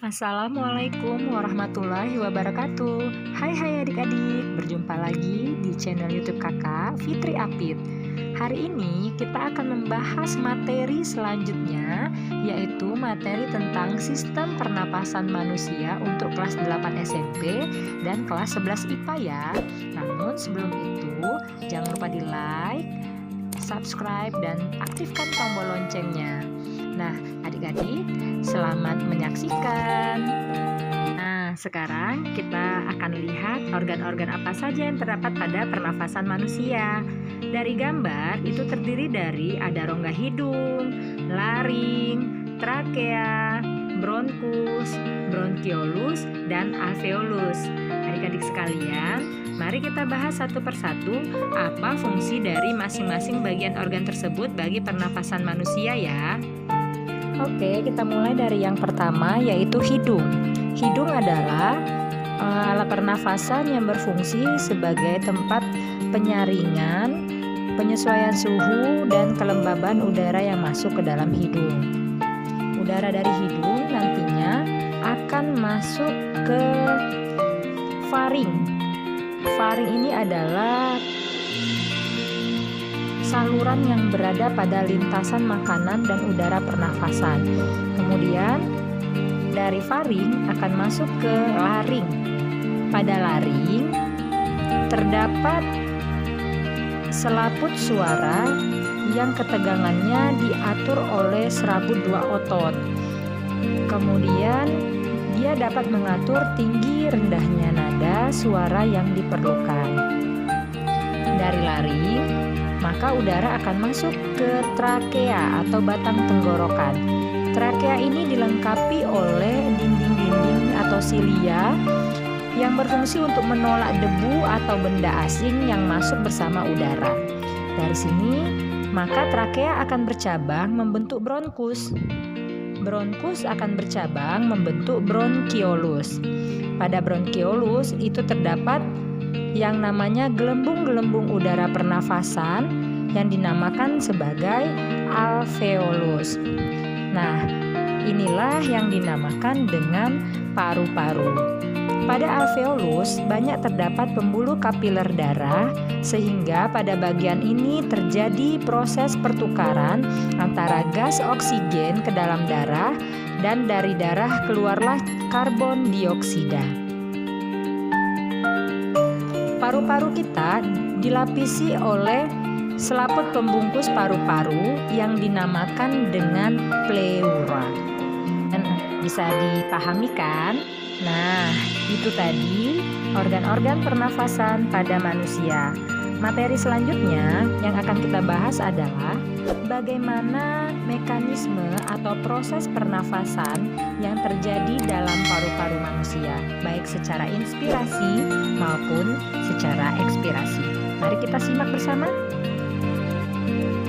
Assalamualaikum warahmatullahi wabarakatuh. Hai adik-adik, berjumpa lagi di channel YouTube kakak Fitri Apit. Hari ini kita akan membahas materi selanjutnya, yaitu materi tentang sistem pernapasan manusia untuk kelas 8 SMP dan kelas 11 IPA ya. Namun sebelum itu, jangan lupa di like, subscribe, dan aktifkan tombol loncengnya. Nah, adik-adik, selamat menyaksikan. Nah, sekarang kita akan lihat organ-organ apa saja yang terdapat pada pernafasan manusia. Dari gambar, itu terdiri dari ada rongga hidung, laring, trakea, bronkus, bronkiolus, dan alveolus. Adik-adik sekalian, mari kita bahas satu persatu apa fungsi dari masing-masing bagian organ tersebut bagi pernafasan manusia ya. Oke, kita mulai dari yang pertama, yaitu hidung. Hidung adalah alat pernafasan yang berfungsi sebagai tempat penyaringan, penyesuaian suhu, dan kelembaban udara yang masuk ke dalam hidung. Udara dari hidung nantinya akan masuk ke faring. Faring ini adalah saluran yang berada pada lintasan makanan dan udara pernafasan. Kemudian dari faring akan masuk ke laring. Pada laring terdapat selaput suara yang ketegangannya diatur oleh serabut dua otot. Kemudian dia dapat mengatur tinggi rendahnya nada suara yang diperlukan. Dari laring maka udara akan masuk ke trakea atau batang tenggorokan. Trakea ini dilengkapi oleh dinding-dinding atau silia yang berfungsi untuk menolak debu atau benda asing yang masuk bersama udara. Dari sini, maka trakea akan bercabang membentuk bronkus. Bronkus akan bercabang membentuk bronkiolus. Pada bronkiolus itu terdapat yang namanya gelembung-gelembung udara pernafasan yang dinamakan sebagai alveolus. Nah, inilah yang dinamakan dengan paru-paru. Pada alveolus banyak terdapat pembuluh kapiler darah sehingga pada bagian ini terjadi proses pertukaran antara gas oksigen ke dalam darah dan dari darah keluarlah karbon dioksida. Paru-paru kita dilapisi oleh selaput pembungkus paru-paru yang dinamakan dengan pleura. Dan bisa dipahami kan? Nah, itu tadi organ-organ pernafasan pada manusia. Materi selanjutnya yang akan kita bahas adalah bagaimana mekanisme atau proses pernafasan yang terjadi dalam paru-paru manusia, baik secara inspirasi maupun secara ekspirasi. Mari kita simak bersama.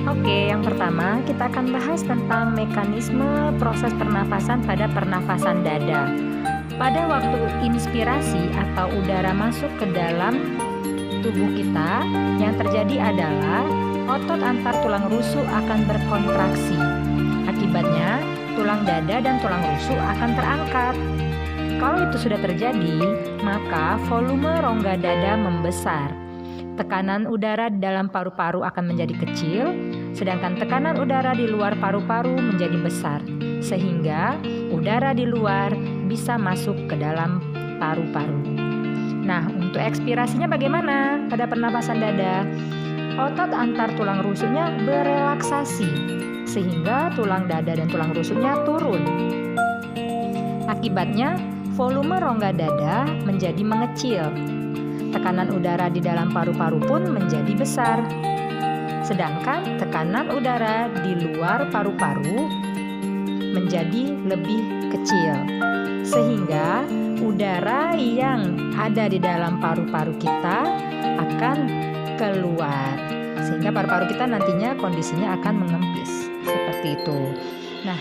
Oke, yang pertama kita akan bahas tentang mekanisme proses pernafasan pada pernafasan dada. Pada waktu inspirasi atau udara masuk ke dalam tubuh kita, yang terjadi adalah otot antar tulang rusuk akan berkontraksi. Akibatnya, tulang dada dan tulang rusuk akan terangkat. Kalau itu sudah terjadi, maka volume rongga dada membesar. Tekanan udara di dalam paru-paru akan menjadi kecil, sedangkan tekanan udara di luar paru-paru menjadi besar, sehingga udara di luar bisa masuk ke dalam paru-paru. Nah, untuk ekspirasinya bagaimana pada pernapasan dada? Otot antar tulang rusuknya berelaksasi, sehingga tulang dada dan tulang rusuknya turun. Akibatnya, volume rongga dada menjadi mengecil. Tekanan udara di dalam paru-paru pun menjadi besar. Sedangkan tekanan udara di luar paru-paru menjadi lebih kecil. Sehingga udara yang ada di dalam paru-paru kita akan keluar. Sehingga paru-paru kita nantinya kondisinya akan mengempis. Seperti itu. Nah,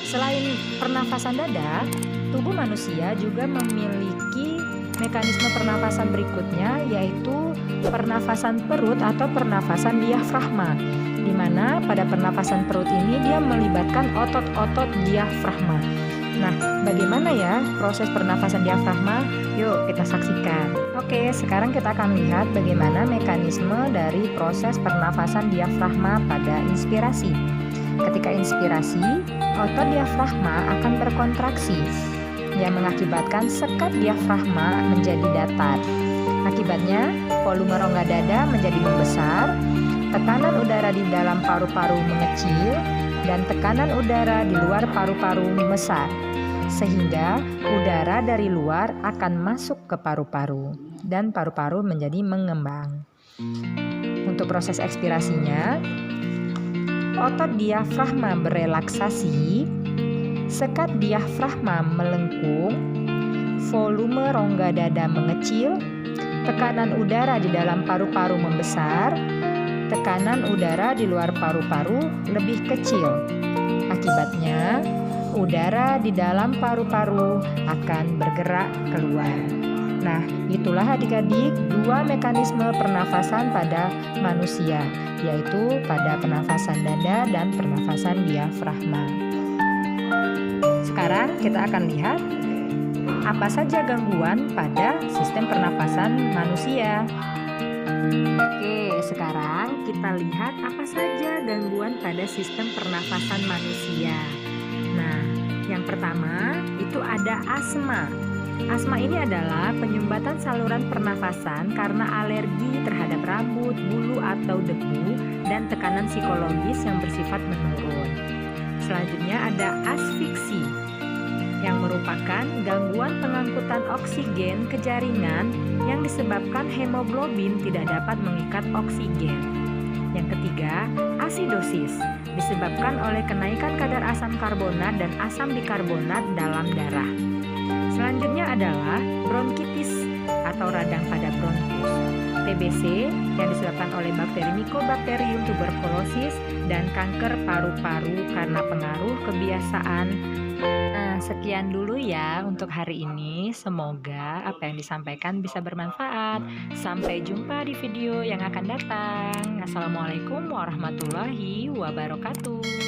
selain pernafasan dada, tubuh manusia juga memiliki mekanisme pernafasan berikutnya, yaitu pernafasan perut atau pernafasan diafragma, di mana pada pernafasan perut ini dia melibatkan otot-otot diafragma. Nah, bagaimana ya proses pernafasan diafragma? Yuk kita saksikan. Oke, sekarang kita akan lihat bagaimana mekanisme dari proses pernafasan diafragma pada inspirasi. Ketika inspirasi, otot diafragma akan berkontraksi yang mengakibatkan sekat diafragma menjadi datar. Akibatnya, volume rongga dada menjadi membesar, tekanan udara di dalam paru-paru mengecil, dan tekanan udara di luar paru-paru membesar, sehingga udara dari luar akan masuk ke paru-paru dan paru-paru menjadi mengembang. Untuk proses ekspirasinya, otot diafragma berelaksasi, sekat diafragma melengkung, volume rongga dada mengecil, tekanan udara di dalam paru-paru membesar, tekanan udara di luar paru-paru lebih kecil. Akibatnya, udara di dalam paru-paru akan bergerak keluar. Nah, itulah adik-adik dua mekanisme pernafasan pada manusia, yaitu pada pernafasan dada dan pernafasan diafragma. Sekarang kita akan lihat apa saja gangguan pada sistem pernafasan manusia. Oke, sekarang kita lihat apa saja gangguan pada sistem pernafasan manusia. Nah, yang pertama itu ada asma. Asma ini adalah penyumbatan saluran pernafasan karena alergi terhadap rambut, bulu atau debu dan tekanan psikologis yang bersifat menurun. Selanjutnya ada asfiksi yang merupakan gangguan pengangkutan oksigen ke jaringan yang disebabkan hemoglobin tidak dapat mengikat oksigen. Yang ketiga, asidosis disebabkan oleh kenaikan kadar asam karbonat dan asam bikarbonat dalam darah. Selanjutnya adalah bronkitis atau radang pada bronkus, TBC yang disebabkan oleh bakteri Mycobacterium tuberculosis dan kanker paru-paru karena pengaruh kebiasaan. Nah, sekian dulu ya untuk hari ini. Semoga apa yang disampaikan bisa bermanfaat. Sampai jumpa di video yang akan datang. Assalamualaikum warahmatullahi wabarakatuh.